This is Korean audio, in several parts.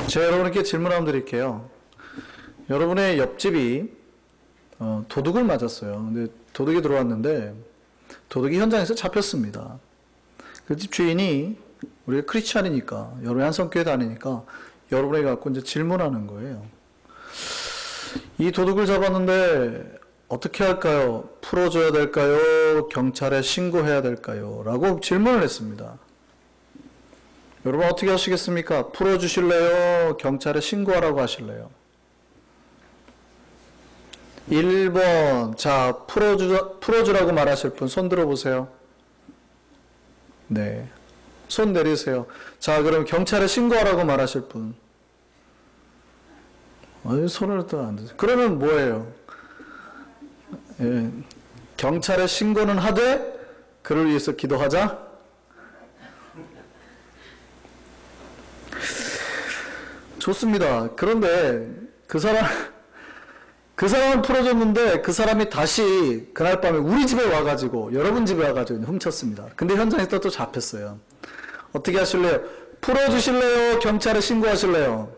제가 여러분께 질문 한번 드릴게요. 여러분의 옆집이 도둑을 맞았어요. 근데 도둑이 들어왔는데 도둑이 현장에서 잡혔습니다. 그 집 주인이 우리가 크리스찬이니까 여러분이 한성교회 다니니까 여러분에게 갖고 이제 질문하는 거예요. 이 도둑을 잡았는데 어떻게 할까요? 풀어줘야 될까요? 경찰에 신고해야 될까요? 라고 질문을 했습니다. 여러분 어떻게 하시겠습니까? 풀어주실래요? 경찰에 신고하라고 하실래요? 1번, 자, 풀어주라고 말하실 분 손 들어보세요. 네. 손 내리세요. 자, 그럼 경찰에 신고하라고 말하실 분. 손을 또 안 드세요. 그러면 뭐예요? 예, 경찰에 신고는 하되, 그를 위해서 기도하자? 좋습니다. 그런데 그 사람을 풀어줬는데 그 사람이 다시 그날 밤에 우리 집에 와가지고 여러분 집에 와가지고 훔쳤습니다. 근데 현장에서 또 잡혔어요. 어떻게 하실래요? 풀어주실래요? 경찰에 신고하실래요?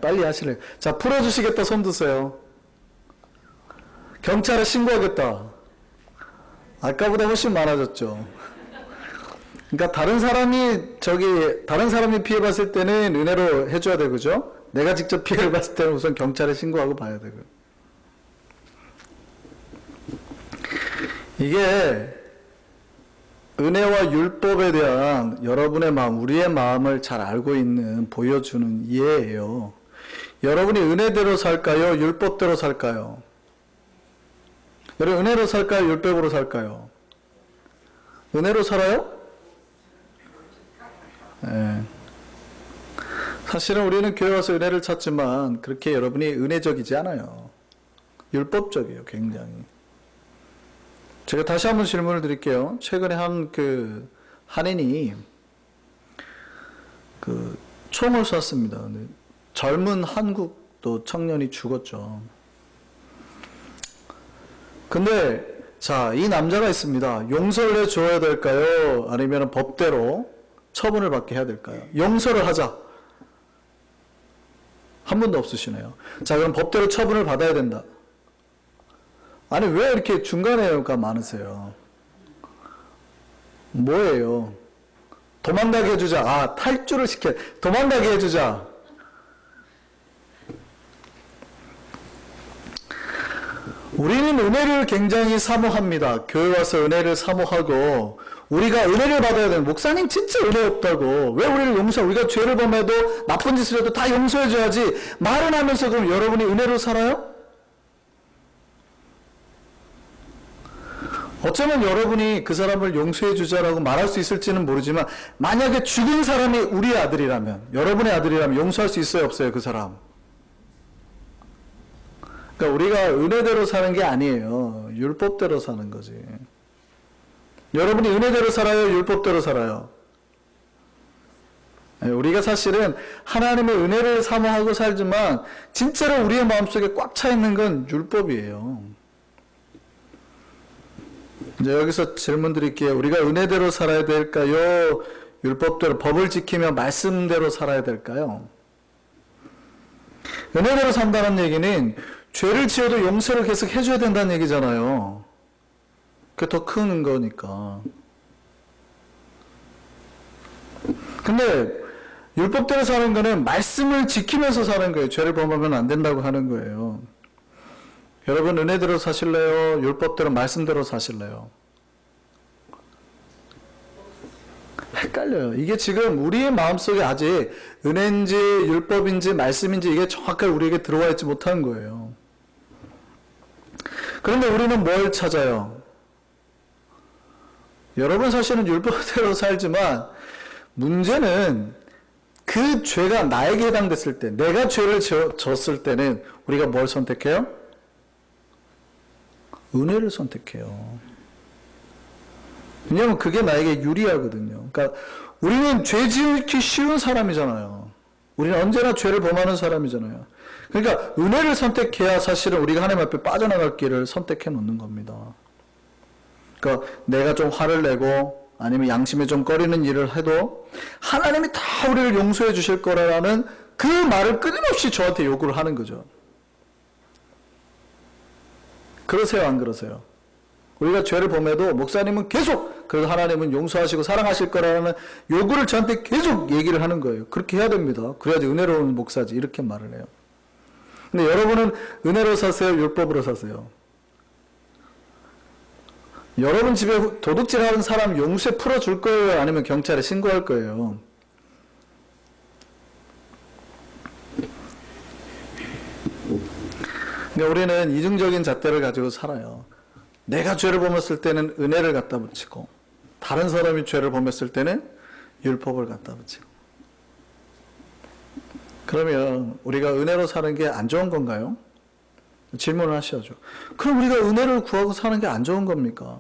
빨리 하실래요? 자, 풀어주시겠다 손 드세요. 경찰에 신고하겠다. 아까보다 훨씬 많아졌죠. 그러니까 다른 사람이 피해봤을 때는 은혜로 해줘야 되고, 그죠? 내가 직접 피해를 봤을 때는 우선 경찰에 신고하고 봐야 되고. 이게 은혜와 율법에 대한 여러분의 마음, 우리의 마음을 잘 알고 있는, 보여주는 이해예요. 여러분이 은혜대로 살까요? 율법대로 살까요? 여러분 은혜로 살까요? 율법으로 살까요? 은혜로 살아요? 네. 사실은 우리는 교회 와서 은혜를 찾지만 그렇게 여러분이 은혜적이지 않아요. 율법적이에요, 굉장히. 제가 다시 한번 질문을 드릴게요. 최근에 한인이 총을 쐈습니다. 젊은 한국도 청년이 죽었죠. 근데 자, 이 남자가 있습니다. 용서를 해줘야 될까요? 아니면 법대로 처분을 받게 해야 될까요? 용서를 하자. 한 분도 없으시네요. 자, 그럼 법대로 처분을 받아야 된다. 아니, 왜 이렇게 중간에가 많으세요? 뭐예요? 도망가게 해주자. 탈주를 시켜. 도망가게 해주자. 우리는 은혜를 굉장히 사모합니다. 교회 와서 은혜를 사모하고, 우리가 은혜를 받아야 되는, 목사님 진짜 은혜 없다고. 왜 우리를 우리가 죄를 범해도 나쁜 짓을 해도 다 용서해줘야지. 말은 하면서 그럼 여러분이 은혜로 살아요? 어쩌면 여러분이 그 사람을 용서해주자라고 말할 수 있을지는 모르지만, 만약에 죽은 사람이 우리의 아들이라면, 여러분의 아들이라면 용서할 수 있어요, 없어요, 그 사람? 그러니까 우리가 은혜대로 사는 게 아니에요. 율법대로 사는 거지. 여러분이 은혜대로 살아요? 율법대로 살아요? 우리가 사실은 하나님의 은혜를 사모하고 살지만 진짜로 우리의 마음속에 꽉 차 있는 건 율법이에요. 이제 여기서 질문 드릴게요. 우리가 은혜대로 살아야 될까요? 율법대로, 법을 지키며 말씀대로 살아야 될까요? 은혜대로 산다는 얘기는 죄를 지어도 용서를 계속 해줘야 된다는 얘기잖아요. 그게 더 큰 거니까. 근데 율법대로 사는 거는 말씀을 지키면서 사는 거예요. 죄를 범하면 안 된다고 하는 거예요. 여러분 은혜대로 사실래요? 율법대로 말씀대로 사실래요? 헷갈려요. 이게 지금 우리의 마음속에 아직 은혜인지 율법인지 말씀인지 이게 정확하게 우리에게 들어와 있지 못한 거예요. 그런데 우리는 뭘 찾아요? 여러분 사실은 율법대로 살지만 문제는 그 죄가 나에게 해당됐을 때, 내가 죄를 졌을 때는 우리가 뭘 선택해요? 은혜를 선택해요. 왜냐하면 그게 나에게 유리하거든요. 그러니까 우리는 죄 지기 쉬운 사람이잖아요. 우리는 언제나 죄를 범하는 사람이잖아요. 그러니까 은혜를 선택해야 사실은 우리가 하나님 앞에 빠져나갈 길을 선택해 놓는 겁니다. 그러니까 내가 좀 화를 내고 아니면 양심에 좀 꺼리는 일을 해도 하나님이 다 우리를 용서해 주실 거라는 그 말을 끊임없이 저한테 요구를 하는 거죠. 그러세요, 안 그러세요? 우리가 죄를 범해도 목사님은 계속 그래도 하나님은 용서하시고 사랑하실 거라는 요구를 저한테 계속 얘기를 하는 거예요. 그렇게 해야 됩니다. 그래야지 은혜로운 목사지, 이렇게 말을 해요. 근데 여러분은 은혜로 사세요, 율법으로 사세요? 여러분 집에 도둑질하는 사람 용서해 풀어줄 거예요, 아니면 경찰에 신고할 거예요? 그러니까 우리는 이중적인 잣대를 가지고 살아요. 내가 죄를 범했을 때는 은혜를 갖다 붙이고, 다른 사람이 죄를 범했을 때는 율법을 갖다 붙이고. 그러면 우리가 은혜로 사는 게 안 좋은 건가요? 질문을 하셔야죠. 그럼 우리가 은혜를 구하고 사는 게 안 좋은 겁니까?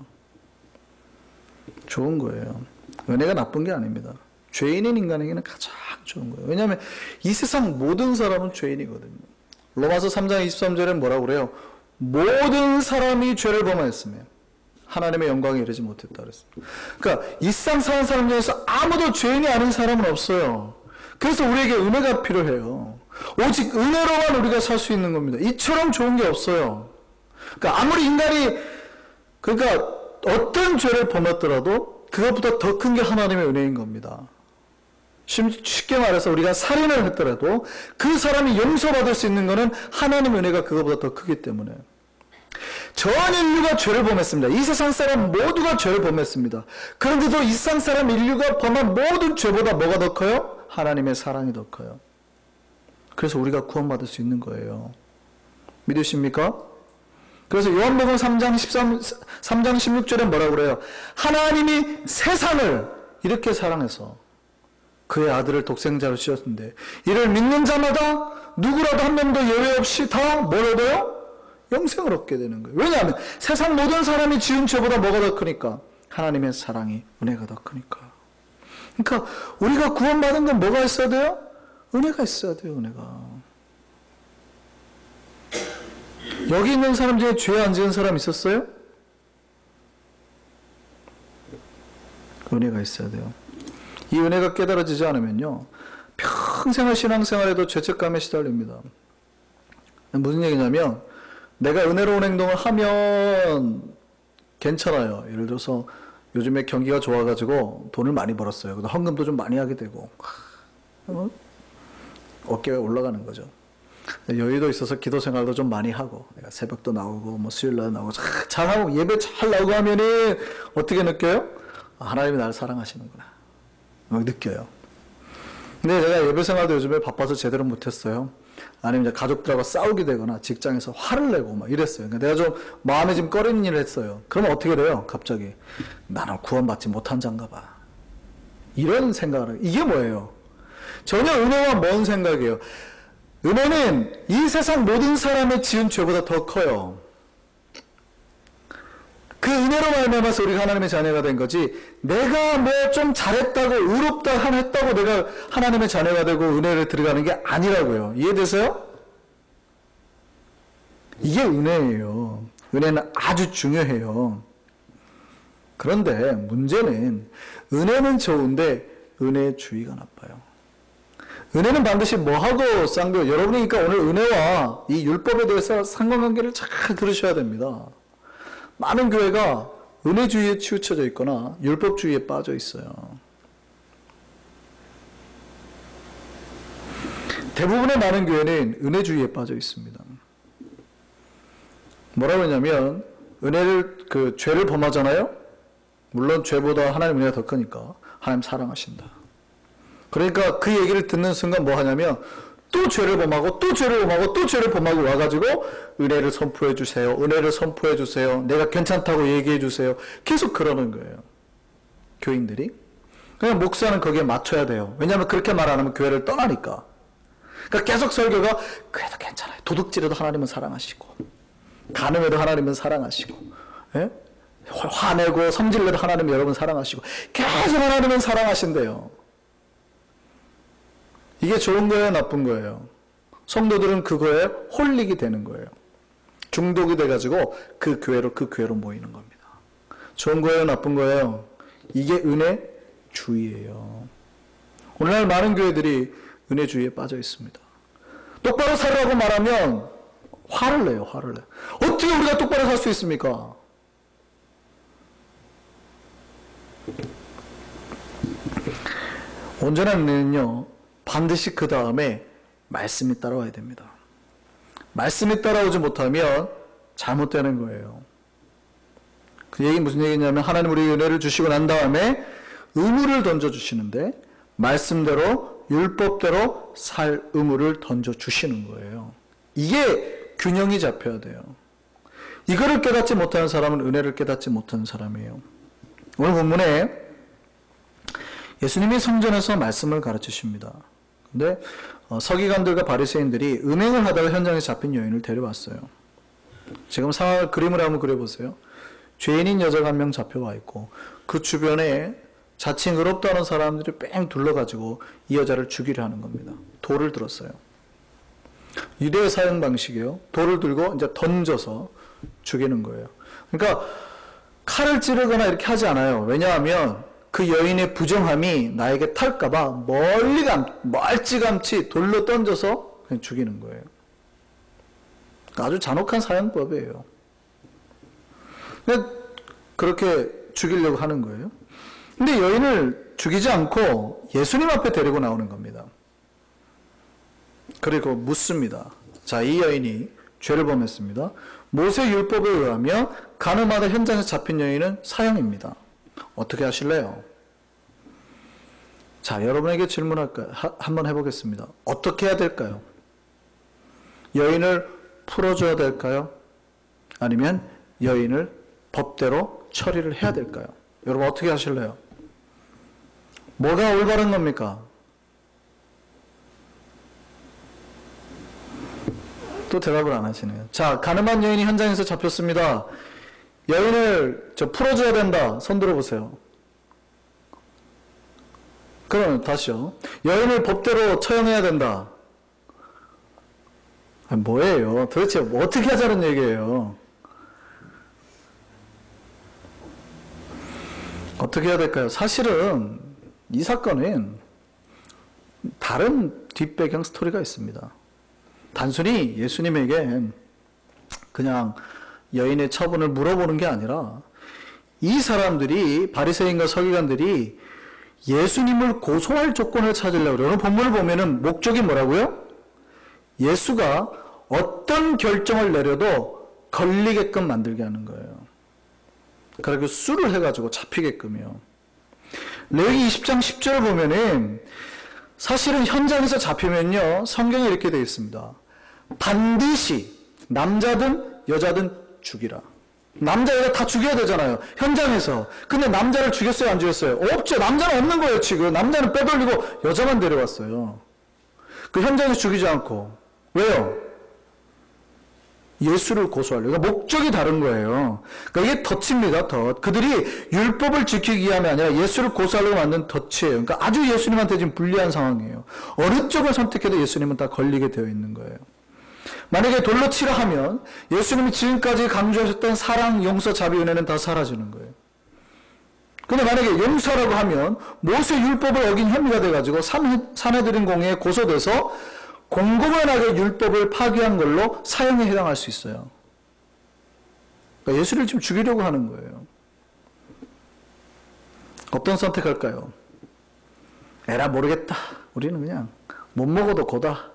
좋은 거예요. 은혜가 나쁜 게 아닙니다. 죄인인 인간에게는 가장 좋은 거예요. 왜냐하면 이 세상 모든 사람은 죄인이거든요. 로마서 3장 23절에 뭐라고 그래요? 모든 사람이 죄를 범하였으며 하나님의 영광에 이르지 못했다 그랬습니다. 그러니까 이 세상 사는 사람 중에서 아무도 죄인이 아닌 사람은 없어요. 그래서 우리에게 은혜가 필요해요. 오직 은혜로만 우리가 살 수 있는 겁니다. 이처럼 좋은 게 없어요. 그러니까 아무리 인간이, 그러니까 어떤 죄를 범했더라도 그것보다 더 큰 게 하나님의 은혜인 겁니다. 쉽게 말해서 우리가 살인을 했더라도 그 사람이 용서받을 수 있는 것은 하나님의 은혜가 그것보다 더 크기 때문에. 전 인류가 죄를 범했습니다. 이 세상 사람 모두가 죄를 범했습니다. 그런데도 이 세상 사람 인류가 범한 모든 죄보다 뭐가 더 커요? 하나님의 사랑이 더 커요. 그래서 우리가 구원받을 수 있는 거예요. 믿으십니까? 그래서 요한복음 3장 16절에 뭐라고 그래요? 하나님이 세상을 이렇게 사랑해서 그의 아들을 독생자로 주셨는데 이를 믿는 자마다 누구라도 한 명도 예외 없이 다 뭘 얻어요? 영생을 얻게 되는 거예요. 왜냐하면 세상 모든 사람이 지은 죄보다 뭐가 더 크니까? 하나님의 사랑이, 은혜가 더 크니까. 그러니까 우리가 구원받은 건 뭐가 있어야 돼요? 은혜가 있어야 돼요, 은혜가. 여기 있는 사람 중에 죄 안 지은 사람 있었어요? 은혜가 있어야 돼요. 이 은혜가 깨달아지지 않으면요, 평생을 신앙생활에도 죄책감에 시달립니다. 무슨 얘기냐면, 내가 은혜로운 행동을 하면 괜찮아요. 예를 들어서 요즘에 경기가 좋아가지고 돈을 많이 벌었어요. 그래서 헌금도 좀 많이 하게 되고 어깨가 올라가는 거죠. 여유도 있어서 기도 생활도 좀 많이 하고, 내가 새벽도 나오고 뭐 수요일날 나오고 잘하고 예배 잘 나오고 하면은 어떻게 느껴요? 하나님이 나를 사랑하시는구나 막 느껴요. 근데 제가 예배 생활도 요즘에 바빠서 제대로 못했어요. 아니면 이제 가족들하고 싸우게 되거나 직장에서 화를 내고 막 이랬어요. 그러니까 내가 좀 마음에 좀 꺼리는 일을 했어요. 그러면 어떻게 돼요? 갑자기 나는 구원받지 못한 자인가 봐. 이런 생각을. 이게 뭐예요? 전혀 은혜와 먼 생각이에요. 은혜는 이 세상 모든 사람의 지은 죄보다 더 커요. 그 은혜로 말미암아서 우리가 하나님의 자녀가 된 거지, 내가 뭐 좀 잘했다고 의롭다 했다고 내가 하나님의 자녀가 되고 은혜를 들어가는 게 아니라고요. 이해되세요? 이게 은혜예요. 은혜는 아주 중요해요. 그런데 문제는 은혜는 좋은데 은혜의 주의가 나빠요. 은혜는 반드시 뭐하고 쌍벽, 여러분이 그러니까 오늘 은혜와 이 율법에 대해서 상관관계를 잘 들으셔야 됩니다. 많은 교회가 은혜주의에 치우쳐져 있거나 율법주의에 빠져 있어요. 대부분의 많은 교회는 은혜주의에 빠져 있습니다. 뭐라고 하냐면, 죄를 범하잖아요? 물론 죄보다 하나님 은혜가 더 크니까 하나님 사랑하신다. 그러니까 그 얘기를 듣는 순간 뭐 하냐면 또 죄를 범하고 또 죄를 범하고 또 죄를 범하고 와가지고 은혜를 선포해 주세요. 은혜를 선포해 주세요. 내가 괜찮다고 얘기해 주세요. 계속 그러는 거예요. 교인들이. 그냥 목사는 거기에 맞춰야 돼요. 왜냐하면 그렇게 말 안 하면 교회를 떠나니까. 그러니까 계속 설교가 그래도 괜찮아요. 도둑질해도 하나님은 사랑하시고, 간음해도 하나님은 사랑하시고, 예? 화내고 성질내도 하나님은 여러분 사랑하시고, 계속 하나님은 사랑하신대요. 이게 좋은 거예요, 나쁜 거예요? 성도들은 그거에 홀릭이 되는 거예요. 중독이 돼가지고 그 교회로 모이는 겁니다. 좋은 거예요, 나쁜 거예요? 이게 은혜주의예요. 오늘날 많은 교회들이 은혜주의에 빠져 있습니다. 똑바로 살라고 말하면 화를 내요. 화를 내요. 어떻게 우리가 똑바로 살 수 있습니까? 온전한 은혜는요, 반드시 그 다음에 말씀이 따라와야 됩니다. 말씀이 따라오지 못하면 잘못되는 거예요. 그 얘기 무슨 얘기냐면 하나님 우리에게 은혜를 주시고 난 다음에 의무를 던져주시는데 말씀대로 율법대로 살 의무를 던져주시는 거예요. 이게 균형이 잡혀야 돼요. 이거를 깨닫지 못하는 사람은 은혜를 깨닫지 못하는 사람이에요. 오늘 본문에 예수님이 성전에서 말씀을 가르치십니다. 근데 서기관들과 바리새인들이 음행을 하다가 현장에 잡힌 여인을 데려왔어요. 지금 상황을 그림을 한번 그려보세요. 죄인인 여자가 한 명 잡혀와 있고 그 주변에 자칭 의롭다는 사람들이 뺑 둘러가지고 이 여자를 죽이려 하는 겁니다. 돌을 들었어요. 유대의 사용 방식이에요. 돌을 들고 이제 던져서 죽이는 거예요. 그러니까 칼을 찌르거나 이렇게 하지 않아요. 왜냐하면 그 여인의 부정함이 나에게 탈까봐 멀찌감치 돌로 던져서 그냥 죽이는 거예요. 아주 잔혹한 사형법이에요. 그렇게 죽이려고 하는 거예요. 근데 여인을 죽이지 않고 예수님 앞에 데리고 나오는 겁니다. 그리고 묻습니다. 자, 이 여인이 죄를 범했습니다. 모세 율법에 의하면 가늠하다 현장에서 잡힌 여인은 사형입니다. 어떻게 하실래요? 자, 여러분에게 질문할까요? 한번 해보겠습니다. 어떻게 해야 될까요? 여인을 풀어줘야 될까요? 아니면 여인을 법대로 처리를 해야 될까요? 여러분 어떻게 하실래요? 뭐가 올바른 겁니까? 또 대답을 안 하시네요. 자, 가늠한 여인이 현장에서 잡혔습니다. 여인을 풀어줘야 된다. 손 들어보세요. 그럼 다시요. 여인을 법대로 처형해야 된다. 뭐예요? 도대체 어떻게 하자는 얘기예요? 어떻게 해야 될까요? 사실은 이 사건은 다른 뒷배경 스토리가 있습니다. 단순히 예수님에게 그냥 여인의 처분을 물어보는 게 아니라 이 사람들이 바리새인과 서기관들이 예수님을 고소할 조건을 찾으려고 그래요. 오늘 본문을 보면은 목적이 뭐라고요? 예수가 어떤 결정을 내려도 걸리게끔 만들게 하는 거예요. 그리고 수를 해가지고 잡히게끔요. 레위기 20장 10절을 보면은 사실은 현장에서 잡히면요, 성경에 이렇게 되어 있습니다. 반드시 남자든 여자든 죽이라. 남자 여자 다 죽여야 되잖아요. 현장에서. 근데 남자를 죽였어요, 안 죽였어요? 없죠. 남자는 없는 거예요, 지금. 남자는 빼돌리고 여자만 데려왔어요. 그 현장에서 죽이지 않고. 왜요? 예수를 고소하려고. 그러니까 목적이 다른 거예요. 그러니까 이게 덫입니다, 덫. 그들이 율법을 지키기 위함이 아니라 예수를 고소하려고 만든 덫이에요. 그러니까 아주 예수님한테 지금 불리한 상황이에요. 어느 쪽을 선택해도 예수님은 다 걸리게 되어 있는 거예요. 만약에 돌로 치라 하면 예수님이 지금까지 강조하셨던 사랑, 용서, 자비, 은혜는 다 사라지는 거예요. 근데 만약에 용서라고 하면 모세 율법을 어긴 혐의가 돼가지고 산헤드린 공회에 고소돼서 공공연하게 율법을 파기한 걸로 사형에 해당할 수 있어요. 그러니까 예수를 지금 죽이려고 하는 거예요. 어떤 선택할까요? 에라 모르겠다. 우리는 그냥 못 먹어도 고다.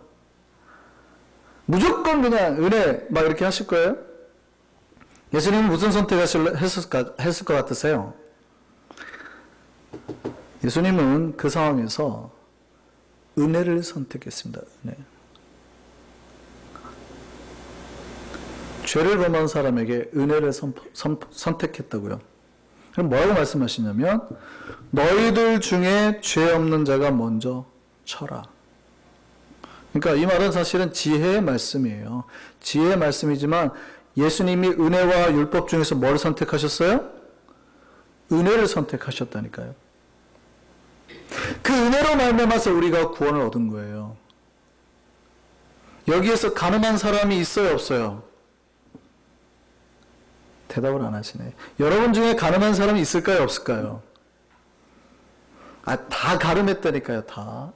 무조건 그냥 은혜 막 이렇게 하실 거예요? 예수님은 무슨 선택했을 것 같으세요? 예수님은 그 상황에서 은혜를 선택했습니다. 은혜. 죄를 범한 사람에게 은혜를 선택했다고요. 그럼 뭐라고 말씀하시냐면 너희들 중에 죄 없는 자가 먼저 쳐라. 그러니까 이 말은 사실은 지혜의 말씀이에요. 지혜의 말씀이지만 예수님이 은혜와 율법 중에서 뭘 선택하셨어요? 은혜를 선택하셨다니까요. 그 은혜로 말미암아서 우리가 구원을 얻은 거예요. 여기에서 가늠한 사람이 있어요, 없어요? 대답을 안 하시네. 여러분 중에 가늠한 사람이 있을까요, 없을까요? 다 가늠했다니까요, 다.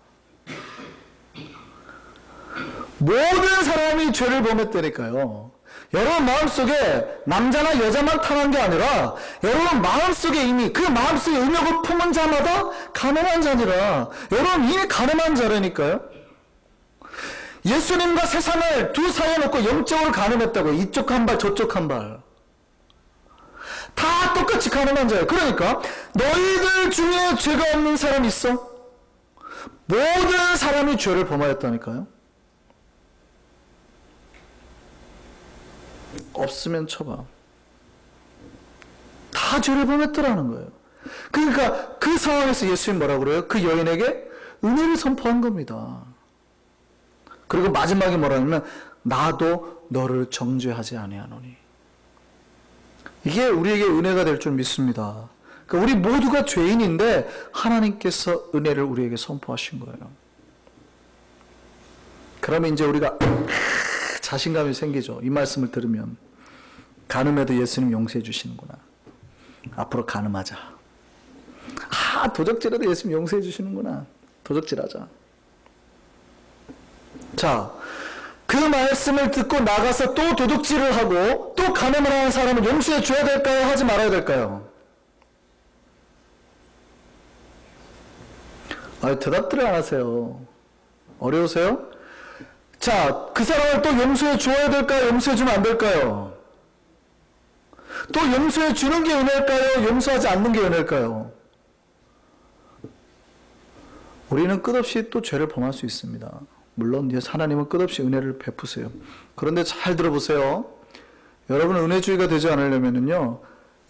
모든 사람이 죄를 범했다니까요. 여러분 마음속에 남자나 여자만 타는 게 아니라 여러분 마음속에 이미 그 마음속에 음욕을 품은 자마다 가늠한 자니라. 여러분 이미 가늠한 자라니까요. 예수님과 세상을 두 사이에 놓고 영적으로 가늠했다고. 이쪽 한 발 저쪽 한 발. 다 똑같이 가늠한 자예요. 그러니까 너희들 중에 죄가 없는 사람 있어? 모든 사람이 죄를 범하였다니까요. 없으면 쳐봐. 다 죄를 범했더라는 거예요. 그러니까 그 상황에서 예수님 뭐라고 그래요? 그 여인에게 은혜를 선포한 겁니다. 그리고 마지막에 뭐라냐면 나도 너를 정죄하지 아니하노니. 이게 우리에게 은혜가 될 줄 믿습니다. 그러니까 우리 모두가 죄인인데 하나님께서 은혜를 우리에게 선포하신 거예요. 그러면 이제 우리가 자신감이 생기죠. 이 말씀을 들으면. 간음해도 예수님 용서해 주시는구나. 앞으로 간음하자. 도적질해도 예수님 용서해 주시는구나. 도적질하자. 자, 그 말씀을 듣고 나가서 또 도둑질을 하고 또 간음을 하는 사람은 용서해 줘야 될까요? 하지 말아야 될까요? 대답들을 안 하세요. 어려우세요? 자, 그 사람을 또 용서해 줘야 될까요? 용서해 주면 안 될까요? 또 용서해 주는 게 은혜일까요? 용서하지 않는 게 은혜일까요? 우리는 끝없이 또 죄를 범할 수 있습니다. 물론 하나님은 끝없이 은혜를 베푸세요. 그런데 잘 들어보세요. 여러분은 은혜주의가 되지 않으려면요,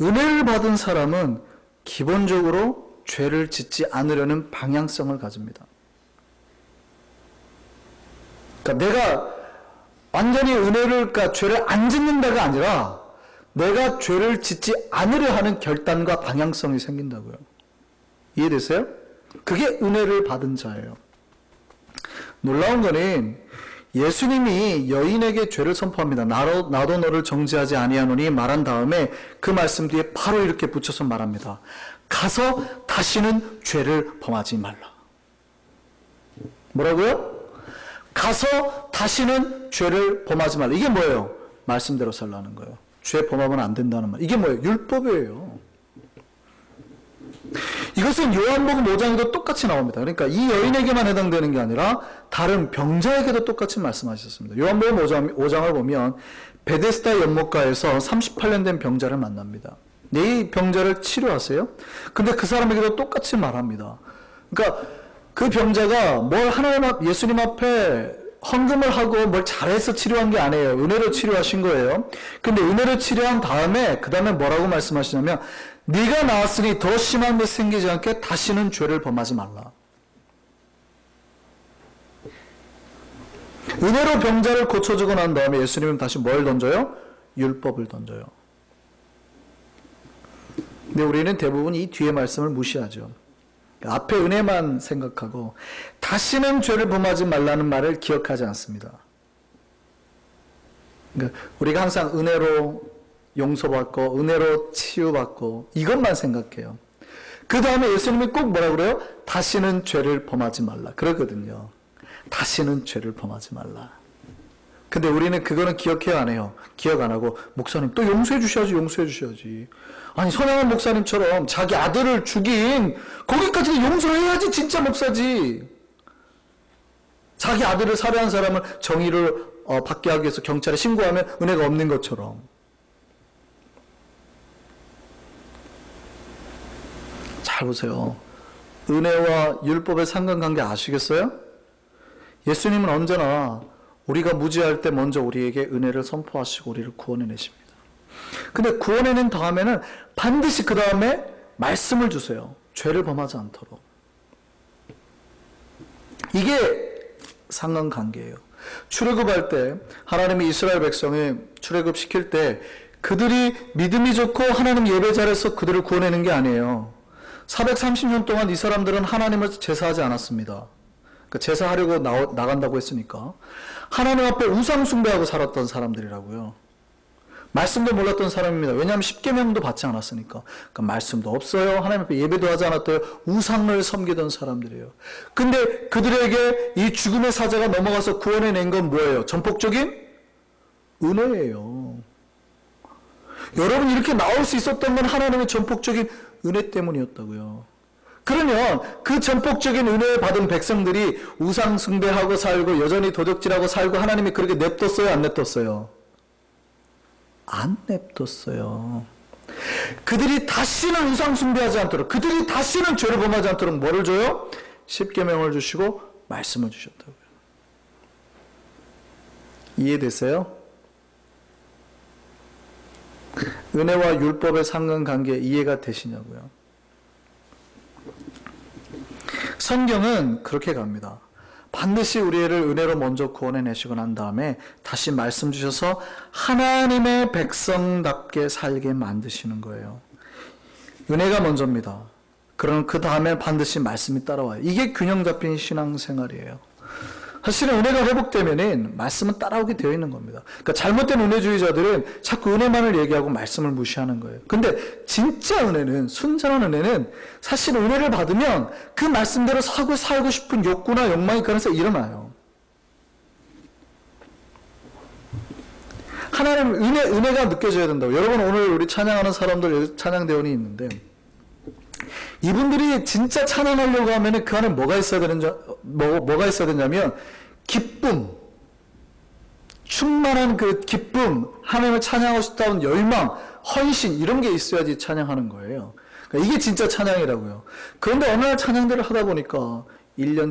은혜를 받은 사람은 기본적으로 죄를 짓지 않으려는 방향성을 가집니다. 그러니까 내가 완전히 그러니까 죄를 안 짓는다가 아니라 내가 죄를 짓지 않으려 하는 결단과 방향성이 생긴다고요. 이해되세요? 그게 은혜를 받은 자예요. 놀라운 거는 예수님이 여인에게 죄를 선포합니다. 나도 너를 정죄하지 아니하노니 말한 다음에 그 말씀 뒤에 바로 이렇게 붙여서 말합니다. 가서 다시는 죄를 범하지 말라. 뭐라고요? 가서 다시는 죄를 범하지 말라. 이게 뭐예요? 말씀대로 살라는 거예요. 죄 범하면 안 된다는 말. 이게 뭐예요? 율법이에요. 이것은 요한복음 5장에도 똑같이 나옵니다. 그러니까 이 여인에게만 해당되는 게 아니라 다른 병자에게도 똑같이 말씀하셨습니다. 요한복음 5장을 보면 베데스다 연못가에서 38년 된 병자를 만납니다. 이 병자를 치료하세요? 근데 그 사람에게도 똑같이 말합니다. 그러니까 그 병자가 예수님 앞에 헌금을 하고 뭘 잘해서 치료한 게 아니에요. 은혜로 치료하신 거예요. 근데 은혜로 치료한 다음에 그 다음에 뭐라고 말씀하시냐면 네가 나았으니 더 심한 것 생기지 않게 다시는 죄를 범하지 말라. 은혜로 병자를 고쳐주고 난 다음에 예수님은 다시 뭘 던져요? 율법을 던져요. 근데 우리는 대부분 이 뒤에 말씀을 무시하죠. 앞에 은혜만 생각하고 다시는 죄를 범하지 말라는 말을 기억하지 않습니다. 그러니까 우리가 항상 은혜로 용서받고 은혜로 치유받고 이것만 생각해요. 그 다음에 예수님이 꼭 뭐라 그래요? 다시는 죄를 범하지 말라 그러거든요. 다시는 죄를 범하지 말라. 근데 우리는 그거는 기억해야 안 해요. 기억 안 하고 목사님 또 용서해 주셔야지. 아니 선양한 목사님처럼 자기 아들을 죽인 거기까지도 용서해야지 진짜 목사지. 자기 아들을 살해한 사람을 정의를 받게 하기 위해서 경찰에 신고하면 은혜가 없는 것처럼. 잘 보세요. 은혜와 율법의 상관관계 아시겠어요? 예수님은 언제나 우리가 무지할 때 먼저 우리에게 은혜를 선포하시고 우리를 구원해내십니다. 근데 구원해낸 다음에는 반드시 그 다음에 말씀을 주세요. 죄를 범하지 않도록. 이게 상관관계예요. 출애굽할 때 하나님이 이스라엘 백성을 출애굽시킬 때 그들이 믿음이 좋고 하나님 예배 잘해서 그들을 구원해낸 게 아니에요. 430년 동안 이 사람들은 하나님을 제사하지 않았습니다. 그러니까 제사하려고 나간다고 했으니까 하나님 앞에 우상 숭배하고 살았던 사람들이라고요. 말씀도 몰랐던 사람입니다. 왜냐하면 십계명도 받지 않았으니까. 그러니까 말씀도 없어요. 하나님 앞에 예배도 하지 않았대요. 우상을 섬기던 사람들이에요. 근데 그들에게 이 죽음의 사자가 넘어가서 구원해낸 건 뭐예요? 전폭적인 은혜예요. 여러분, 이렇게 나올 수 있었던 건 하나님의 전폭적인 은혜 때문이었다고요. 그러면 그 전폭적인 은혜 받은 백성들이 우상 숭배하고 살고 여전히 도적질하고 살고 하나님이 그렇게 냅뒀어요? 안 냅뒀어요? 안 냅뒀어요. 그들이 다시는 우상 숭배하지 않도록, 그들이 다시는 죄를 범하지 않도록 뭐를 줘요? 십계명을 주시고 말씀을 주셨다고요. 이해됐어요? 은혜와 율법의 상관관계 이해가 되시냐고요? 성경은 그렇게 갑니다. 반드시 우리를 은혜로 먼저 구원해내시고 난 다음에 다시 말씀 주셔서 하나님의 백성답게 살게 만드시는 거예요. 은혜가 먼저입니다. 그럼 그 다음에 반드시 말씀이 따라와요. 이게 균형 잡힌 신앙생활이에요. 사실은 은혜가 회복되면은 말씀은 따라오게 되어 있는 겁니다. 그러니까 잘못된 은혜주의자들은 자꾸 은혜만을 얘기하고 말씀을 무시하는 거예요. 근데 진짜 은혜는, 순전한 은혜는 사실 은혜를 받으면 그 말씀대로 살고 싶은 욕구나 욕망이 그래서 일어나요. 하나님 은혜가 느껴져야 된다고. 여러분, 오늘 우리 찬양하는 사람들, 찬양대원이 있는데 이분들이 진짜 찬양하려고 하면 그 안에 뭐가 있어야 되냐면 기쁨, 충만한 그 기쁨, 하나님을 찬양하고 싶다는 열망, 헌신 이런 게 있어야지 찬양하는 거예요. 그러니까 이게 진짜 찬양이라고요. 그런데 어느 날 찬양대를 하다 보니까 1년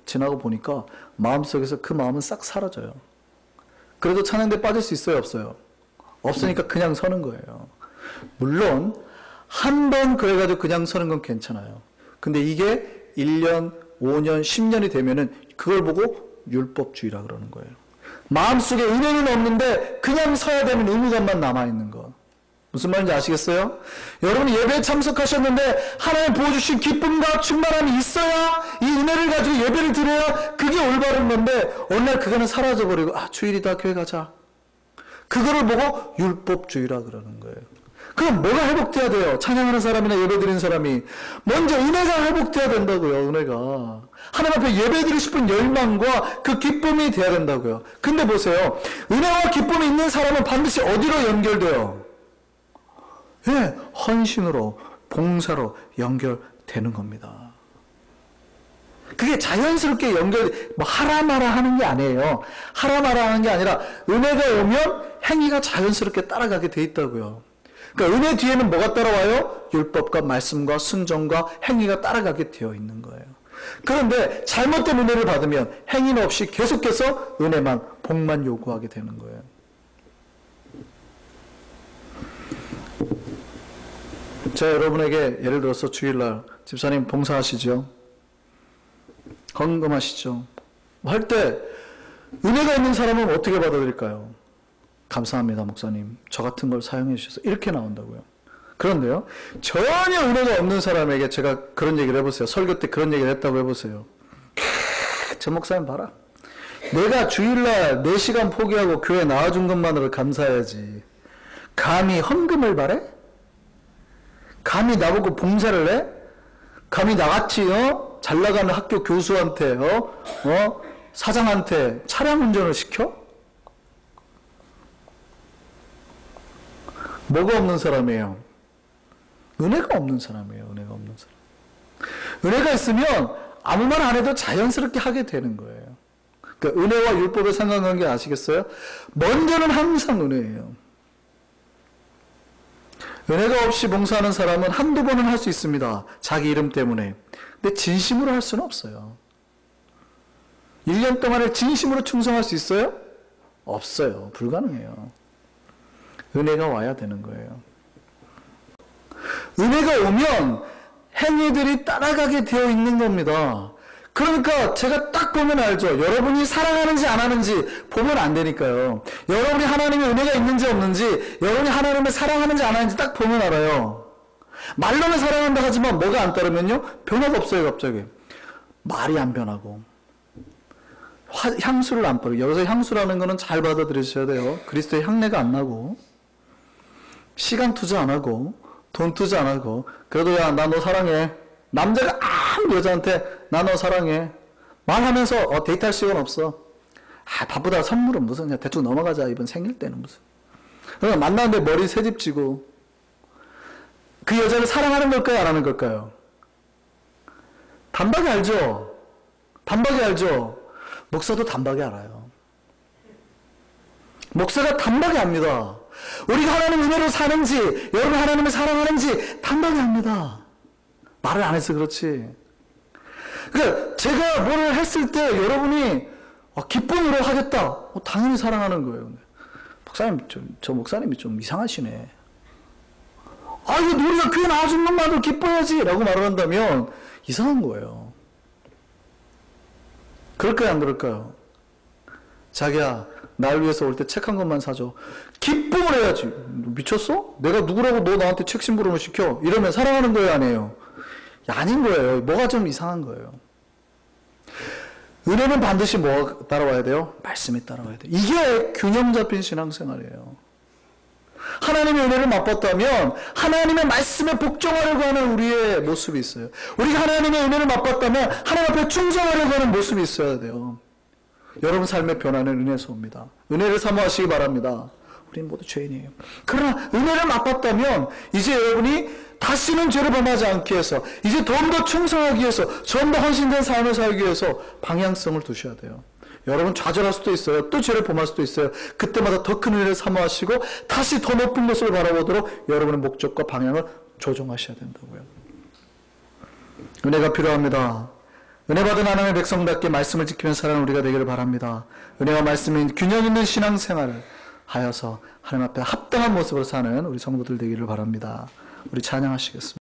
지나고 보니까 마음속에서 그 마음은 싹 사라져요. 그래도 찬양대 빠질 수 있어요, 없어요? 없으니까 그냥 서는 거예요. 물론 한 번 그래가지고 그냥 서는 건 괜찮아요. 근데 이게 1년, 5년, 10년이 되면은 그걸 보고 율법주의라 그러는 거예요. 마음속에 은혜는 없는데 그냥 서야 되는 의무감만 남아있는 거. 무슨 말인지 아시겠어요? 여러분이 예배에 참석하셨는데 하나님 부어주신 기쁨과 충만함이 있어야 이 은혜를 가지고 예배를 드려야 그게 올바른 건데 어느 날 그거는 사라져버리고 주일이다 교회 가자. 그거를 보고 율법주의라 그러는 거예요. 그럼 뭐가 회복돼야 돼요? 찬양하는 사람이나 예배드리는 사람이 먼저 은혜가 회복돼야 된다고요. 은혜가 하나님 앞에 예배드리고 싶은 열망과 그 기쁨이 돼야 된다고요. 근데 보세요, 은혜와 기쁨이 있는 사람은 반드시 어디로 연결돼요? 예, 헌신으로, 봉사로 연결되는 겁니다. 그게 자연스럽게 하라 마라 하는 게 아니에요. 하라 마라 하는 게 아니라 은혜가 오면 행위가 자연스럽게 따라가게 돼 있다고요. 그러니까 은혜 뒤에는 뭐가 따라와요? 율법과 말씀과 순종과 행위가 따라가게 되어 있는 거예요. 그런데 잘못된 은혜를 받으면 행위는 없이 계속해서 은혜만, 복만 요구하게 되는 거예요. 제가 여러분에게 예를 들어서 주일날 집사님 봉사하시죠? 헌금하시죠? 할 때 은혜가 있는 사람은 어떻게 받아들일까요? 감사합니다, 목사님. 저 같은 걸 사용해 주셔서 이렇게 나온다고요. 그런데요, 전혀 은혜가 없는 사람에게 제가 그런 얘기를 해보세요. 설교 때 그런 얘기를 했다고 해보세요. 저 목사님 봐라. 내가 주일날 4시간 포기하고 교회 나와준 것만으로 감사해야지. 감히 헌금을 바래? 감히 나보고 봉사를 해? 감히 나같이 잘 나가는 학교 교수한테 사장한테 차량 운전을 시켜? 뭐가 없는 사람이에요? 은혜가 없는 사람이에요. 은혜가 없는 사람. 은혜가 있으면 아무 말 안 해도 자연스럽게 하게 되는 거예요. 그러니까 은혜와 율법의 상관관계 아시겠어요? 먼저는 항상 은혜예요. 은혜가 없이 봉사하는 사람은 한두 번은 할 수 있습니다. 자기 이름 때문에. 근데 진심으로 할 수는 없어요. 1년 동안에 진심으로 충성할 수 있어요? 없어요. 불가능해요. 은혜가 와야 되는 거예요. 은혜가 오면 행위들이 따라가게 되어 있는 겁니다. 그러니까 제가 딱 보면 알죠. 여러분이 사랑하는지 안 하는지 보면 안 되니까요. 여러분이 하나님의 은혜가 있는지 없는지, 여러분이 하나님을 사랑하는지 안 하는지 딱 보면 알아요. 말로는 사랑한다 하지만 뭐가 안 따르면요, 변화가 없어요. 갑자기 말이 안 변하고 향수를 안 뿌리고. 여기서 향수라는 거는 잘 받아들이셔야 돼요. 그리스도의 향내가 안 나고 시간 투자 안 하고 돈 투자 안 하고 그래도 야 나 너 사랑해. 남자가 아무 여자한테 나 너 사랑해. 말하면서 데이트할 시간 없어. 바쁘다. 선물은 무슨 그냥 대충 넘어가자. 이번 생일 때는 무슨. 그냥 만나는데 머리 새집지고 그 여자를 사랑하는 걸까요? 안 하는 걸까요? 단박에 알죠? 단박에 알죠? 목사도 단박에 알아요. 목사가 단박에 압니다. 우리가 하나님 은혜로 사는지 여러분 하나님을 사랑하는지 단박에 압니다. 말을 안 해서 그렇지. 그러니까 제가 뭐를 했을 때 여러분이 기쁨으로 하겠다. 당연히 사랑하는 거예요. 목사님, 저 목사님이 좀 이상하시네. 이거 우리가 교회 나와준 것만으로 기뻐야지 라고 말을 한다면 이상한 거예요. 그럴까요? 안 그럴까요? 자기야, 날 위해서 올 때 책 한 권만 사줘. 기쁨을 해야지. 미쳤어? 내가 누구라고 너 나한테 책 심부름을 시켜? 이러면 사랑하는 거예요? 아니에요? 아닌 거예요. 뭐가 좀 이상한 거예요. 은혜는 반드시 뭐가 따라와야 돼요? 말씀이 따라와야 돼요. 이게 균형 잡힌 신앙생활이에요. 하나님의 은혜를 맛봤다면 하나님의 말씀에 복종하려고 하는 우리의 모습이 있어요. 우리가 하나님의 은혜를 맛봤다면 하나님 앞에 충성하려고 하는 모습이 있어야 돼요. 여러분 삶의 변화는 은혜에서 옵니다. 은혜를 사모하시기 바랍니다. 우리는 모두 죄인이에요. 그러나 은혜를 맛봤다면 이제 여러분이 다시는 죄를 범하지 않기 위해서 이제 좀 더 충성하기 위해서 좀 더 헌신된 삶을 살기 위해서 방향성을 두셔야 돼요. 여러분 좌절할 수도 있어요. 또 죄를 범할 수도 있어요. 그때마다 더 큰 은혜를 사모하시고 다시 더 높은 것을 바라보도록 여러분의 목적과 방향을 조정하셔야 된다고요. 은혜가 필요합니다. 은혜 받은 하나님의 백성답게 말씀을 지키며 사는 우리가 되기를 바랍니다. 은혜와 말씀인 균형 있는 신앙생활을 하여서 하나님 앞에 합당한 모습으로 사는 우리 성도들 되기를 바랍니다. 우리 찬양하시겠습니다.